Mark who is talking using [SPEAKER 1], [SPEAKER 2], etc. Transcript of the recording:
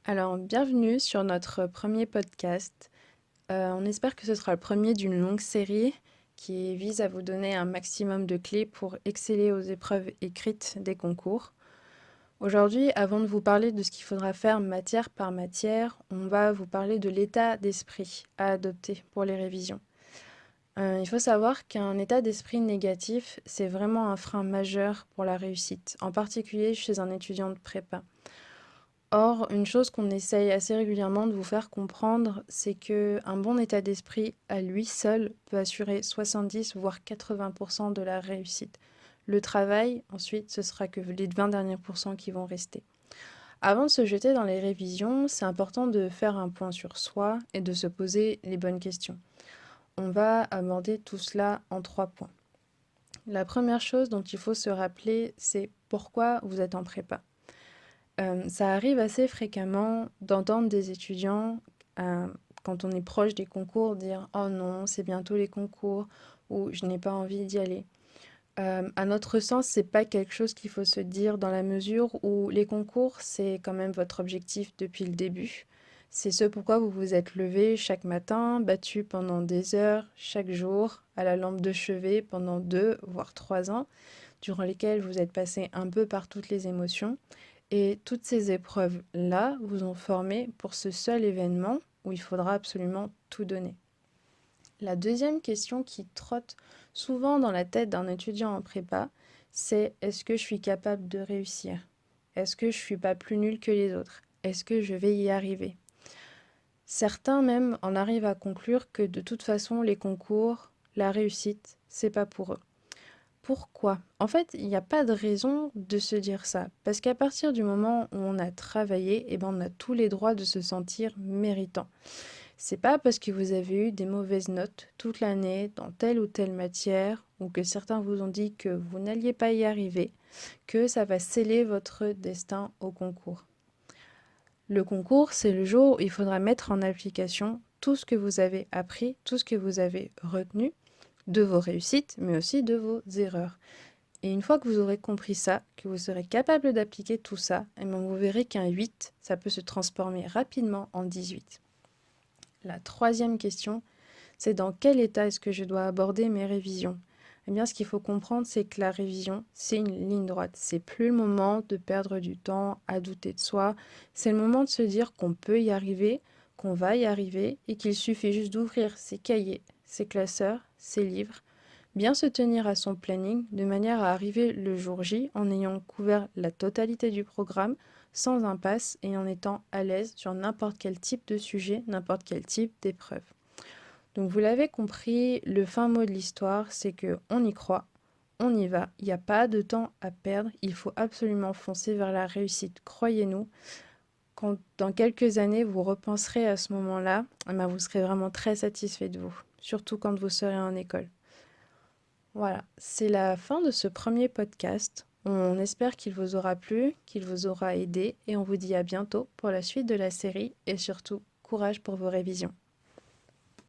[SPEAKER 1] Alors, bienvenue sur notre premier podcast. On espère que ce sera le premier d'une longue série qui vise à vous donner un maximum de clés pour exceller aux épreuves écrites des concours. Aujourd'hui, avant de vous parler de ce qu'il faudra faire matière par matière, on va vous parler de l'état d'esprit à adopter pour les révisions. Il faut savoir qu'un état d'esprit négatif, c'est vraiment un frein majeur pour la réussite, en particulier chez un étudiant de prépa. Or, une chose qu'on essaye assez régulièrement de vous faire comprendre, c'est qu'un bon état d'esprit à lui seul peut assurer 70 voire 80% de la réussite. Le travail, ensuite, ce sera que les 20 derniers pourcents qui vont rester. Avant de se jeter dans les révisions, c'est important de faire un point sur soi et de se poser les bonnes questions. On va aborder tout cela en 3 points. La première chose dont il faut se rappeler, c'est pourquoi vous êtes en prépa. Ça arrive assez fréquemment d'entendre des étudiants, quand on est proche des concours, dire: «Oh non, c'est bientôt les concours» ou «Je n'ai pas envie d'y aller». À notre sens, c'est pas quelque chose qu'il faut se dire dans la mesure où les concours, c'est quand même votre objectif depuis le début. C'est ce pourquoi vous vous êtes levé chaque matin, battu pendant des heures, chaque jour, à la lampe de chevet pendant 2 voire 3 ans, durant lesquels vous êtes passé un peu par toutes les émotions. Et toutes ces épreuves-là vous ont formé pour ce seul événement où il faudra absolument tout donner. La deuxième question qui trotte souvent dans la tête d'un étudiant en prépa, c'est: est-ce que je suis capable de réussir? Est-ce que je suis pas plus nul que les autres? Est-ce que je vais y arriver? Certains même en arrivent à conclure que de toute façon, les concours, la réussite, c'est pas pour eux. Pourquoi? En fait, il n'y a pas de raison de se dire ça. Parce qu'à partir du moment où on a travaillé, eh ben, on a tous les droits de se sentir méritant. C'est pas parce que vous avez eu des mauvaises notes toute l'année dans telle ou telle matière, ou que certains vous ont dit que vous n'alliez pas y arriver, que ça va sceller votre destin au concours. Le concours, c'est le jour où il faudra mettre en application tout ce que vous avez appris, tout ce que vous avez retenu, de vos réussites, mais aussi de vos erreurs. Et une fois que vous aurez compris ça, que vous serez capable d'appliquer tout ça, et bien vous verrez qu'un 8, ça peut se transformer rapidement en 18. La troisième question, c'est: dans quel état est-ce que je dois aborder mes révisions? Eh bien, ce qu'il faut comprendre, c'est que la révision, c'est une ligne droite. C'est plus le moment de perdre du temps à douter de soi. C'est le moment de se dire qu'on peut y arriver, qu'on va y arriver, et qu'il suffit juste d'ouvrir ses cahiers, ses classeurs, ses livres, bien se tenir à son planning de manière à arriver le jour J en ayant couvert la totalité du programme, sans impasse et en étant à l'aise sur n'importe quel type de sujet, n'importe quel type d'épreuve. Donc vous l'avez compris, le fin mot de l'histoire, c'est que on y croit, on y va, il n'y a pas de temps à perdre, il faut absolument foncer vers la réussite, croyez-nous. Quand dans quelques années vous repenserez à ce moment-là, eh ben, vous serez vraiment très satisfait de vous, surtout quand vous serez en école. Voilà, c'est la fin de ce premier podcast. On espère qu'il vous aura plu, qu'il vous aura aidé, et on vous dit à bientôt pour la suite de la série, et surtout, courage pour vos révisions.